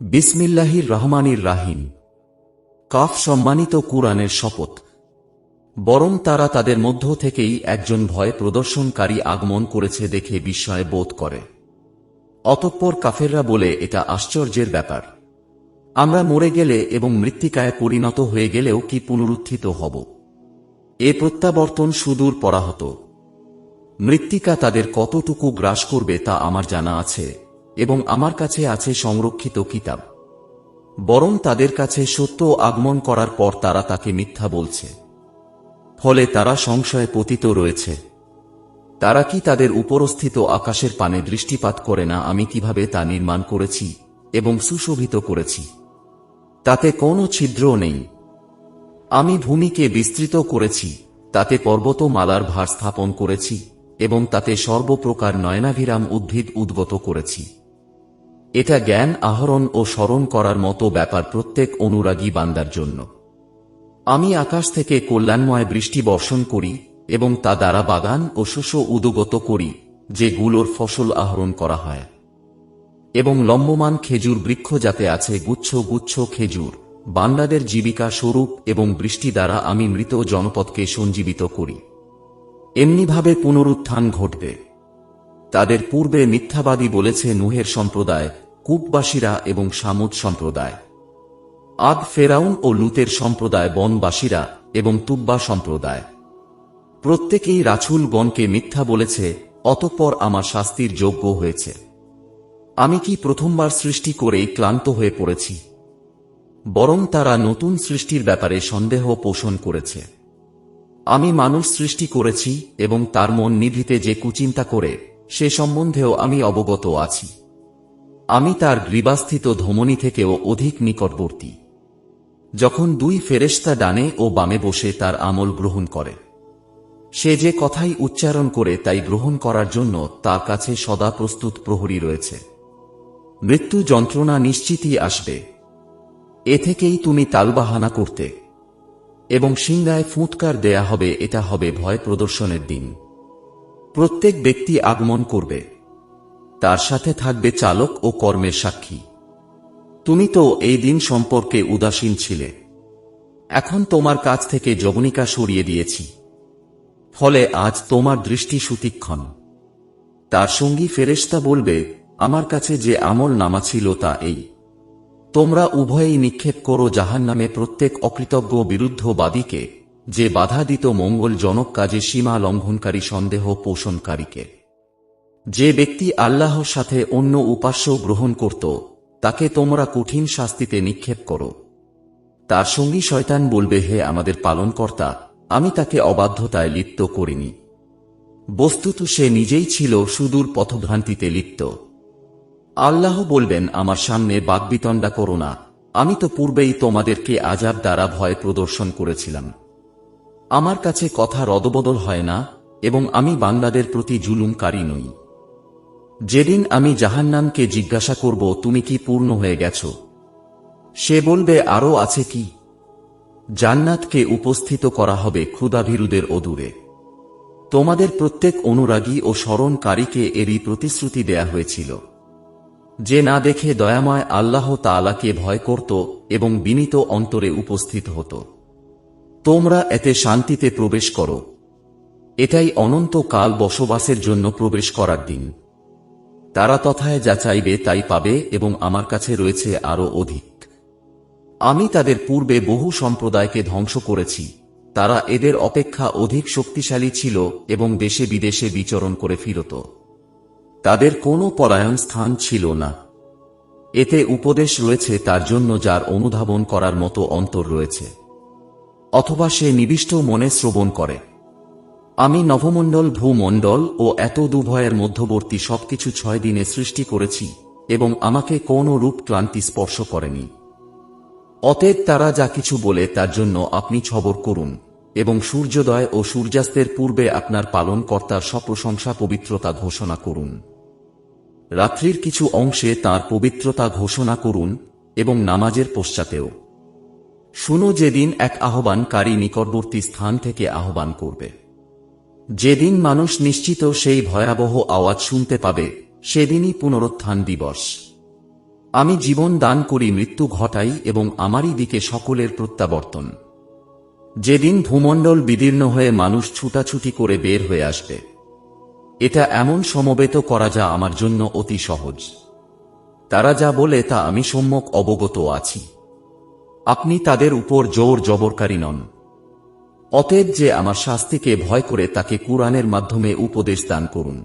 বিসমিল্লাহির রহমানির রাহিম। কাফ সম্মানিত কুরআনের শপথ। বরং তারা তাদের মধ্য থেকেই একজন ভয় প্রদর্শনকারী আগমন করেছে দেখে বিস্ময় বোধ করে। অতঃপর কাফেররা বলে, এটা আশ্চর্যের ব্যাপার, আমরা মরে গেলে এবং মৃত্তিকায় পরিণত হয়ে গেলেও কি পুনরুত্থিত হব? এ প্রত্যাবর্তন সুদূর পরাহত। মৃত্তিকা তাদের কতটুকু গ্রাস করবে তা আমার জানা আছে, এবং আমার কাছে আছে সংরক্ষিত কিতাব। বরং তাদের কাছে সত্য আগমন করার পর তারা তাকে মিথ্যা বলছে, ফলে তারা সংশয়ে পতিত রয়েছে। তারা কি তাদের উপরস্থিত আকাশের পানে দৃষ্টিপাত করে না আমি কিভাবে তা নির্মাণ করেছি এবং সুশোভিত করেছি? তাতে কোনো ছিদ্রও নেই। আমি ভূমিকে বিস্তৃত করেছি, তাতে পর্বতমালার ভার স্থাপন করেছি এবং তাতে সর্বপ্রকার নয়নাভিরাম উদ্ভিদ উদ্গত করেছি। এটা জ্ঞান আহরণ ও স্মরণ করার মতো ব্যাপার প্রত্যেক অনুরাগী বান্দার জন্য। আমি আকাশ থেকে কল্যাণময় বৃষ্টি বর্ষণ করি এবং তা দ্বারা বাগান ও শস্য উদ্গত করি, যেগুলোর ফসল আহরণ করা হয়, এবং লম্বমান খেজুর বৃক্ষ যাতে আছে গুচ্ছ গুচ্ছ খেজুর, বান্দাদের জীবিকা স্বরূপ, এবং বৃষ্টি দ্বারা আমি মৃত জনপদকে সঞ্জীবিত করি। এমনিভাবে পুনরুত্থান ঘটবে। তাদের পূর্বে মিথ্যাবাদী বলেছে নূহের সম্প্রদায়, কূপবাসীরা এবং সামুদ সম্প্রদায়, আদ ফেরাউন ও লুতের সম্প্রদায়, বনবাসীরা এবং তুব্বা সম্প্রদায়। প্রত্যেকেই রাসূলগণকে মিথ্যা বলেছে, অতঃপর আমার শাস্তির যোগ্য হয়েছে। আমি কি প্রথমবার সৃষ্টি করেই ক্লান্ত হয়ে পড়েছি? বরং তারা নতুন সৃষ্টির ব্যাপারে সন্দেহ পোষণ করেছে। আমি মানুষ সৃষ্টি করেছি এবং তার মন নিভৃতে যে কুচিন্তা করে, সে সম্বন্ধেও আমি অবগত আছি। আমি তার গ্রীবাস্থিত ধমনী থেকেও অধিক নিকটবর্তী। যখন দুই ফেরেশতা ডানে ও বামে বসে তার আমল গ্রহণ করে, সে যে কথাই উচ্চারণ করে তাই গ্রহণ করার জন্য তার কাছে সদা প্রস্তুত প্রহরী রয়েছে। মৃত্যু যন্ত্রণা নিশ্চিতই আসবে। এ থেকেই তুমি তালবাহানা করতে, এবং সিংহায় ফুৎকার দেয়া হবে, এটা হবে ভয় প্রদর্শনের দিন। প্রত্যেক ব্যক্তি আগমন করবে, তার সাথে থাকবে চালক ও কর্মের সাক্ষী। তুমি তো এই দিন সম্পর্কে উদাসীন ছিলে, এখন তোমার কাছ থেকে যবনিকা সরিয়ে দিয়েছি, ফলে আজ তোমার দৃষ্টি সুতীক্ষ্ণ। তার সঙ্গী ফেরেশতা বলবে, আমার কাছে যে আমল নামা ছিল তা এই। তোমরা উভয়েই নিক্ষেপ করো জাহান্নামে প্রত্যেক অকৃতজ্ঞ বিরুদ্ধবাদীকে, যে বাধা দিত মঙ্গলজনক কাজে সীমা লঙ্ঘনকারী সন্দেহ পোষণকারীকে। যে ব্যক্তি আল্লাহর সাথে অন্য উপাস্য গ্রহণ করত, তাকে তোমরা কঠিন শাস্তিতে নিক্ষেপ করো। তার সঙ্গী শয়তান বলবে, হে আমাদের পালনকর্তা, আমি তাকে অবাধ্যতায় লিপ্ত করিনি। বস্তুত সে নিজেই ছিল সুদূর পথভ্রান্তিতে লিপ্ত। আল্লাহ বলবেন, আমার সামনে বাকবিতণ্ডা করো না, আমি তো পূর্বেই তোমাদেরকে আযাব দ্বারা ভয় প্রদর্শন করেছিলাম। আমার কাছে কথা রদবদল হয় না, এবং আমি বান্দাদের প্রতি জুলুমকারী নই। যেদিন আমি জাহান্নামকে জিজ্ঞাসা করব, তুমি কি পূর্ণ হয়ে গেছ? সে বলবে, আরও আছে কি? জান্নাতকে উপস্থিত করা হবে ক্ষুধাভীরুদের অদূরে। তোমাদের প্রত্যেক অনুরাগী ও স্মরণকারীকে এরই প্রতিশ্রুতি দেয়া হয়েছিল, যে না দেখে দয়াময় আল্লাহ তাআলাকে ভয় করত এবং বিনীত অন্তরে উপস্থিত হতো। তোমরা এতে শান্তিতে প্রবেশ করো। এটাই অনন্ত কাল বসবাসের জন্য প্রবেশ করার দিন। তারা তথায় যা চাইবে তাই পাবে, এবং আমার কাছে রয়েছে আরও অধিক। আমি তাদের পূর্বে বহু সম্প্রদায়কে ধ্বংস করেছি, তারা এদের অপেক্ষা অধিক শক্তিশালী ছিল এবং দেশে বিদেশে বিচরণ করে ফিরত। তাদের কোনো পলায়ন স্থান ছিল না। এতে উপদেশ রয়েছে তার জন্য যার অনুধাবন করার মতো অন্তর রয়েছে, অথবা সে নিবিষ্ট মনে শ্রবণ করে। আমি নভমণ্ডল, ভূমণ্ডল ও এত দুভয়ের মধ্যবর্তী সবকিছু 6 দিনে সৃষ্টি করেছি, এবং আমাকে কোনো রূপ ক্লান্তি স্পর্শ করেনি। অতএব তারা যা কিছু বলে তার জন্য আপনি ছবর করুন, এবং সূর্যোদয় ও সূর্যাস্তের পূর্বে আপনার পালনকর্তার সপ্রশংসা পবিত্রতা ঘোষণা করুন। রাত্রির কিছু অংশে তাঁর পবিত্রতা ঘোষণা করুন, এবং নামাজের পশ্চাতেও। শুনো, যেদিন এক আহ্বানকারী নিকটবর্তী স্থান থেকে আহ্বান করবে। যেদিন মানুষ নিশ্চিত সেই ভয়াবহ আওয়াজ শুনতে পাবে, সেদিনই পুনরুত্থান দিবস। আমি জীবন দান করি, মৃত্যু ঘটাই এবং আমারই দিকে সকলের প্রত্যাবর্তন। যেদিন ভূমণ্ডল বিদীর্ণ হয়ে মানুষ ছুটাছুটি করে বের হয়ে আসবে, এটা এমন সমবেত করা যা আমার জন্য অতি সহজ। তারা যা বলে তা আমি সম্যক অবগত আছি। আপনি তাদের উপর জোর জবরকারী নন। অতএব যে আমার শাস্তিকে ভয় করে তাকে কুরআনের মাধ্যমে উপদেশ দান করুন।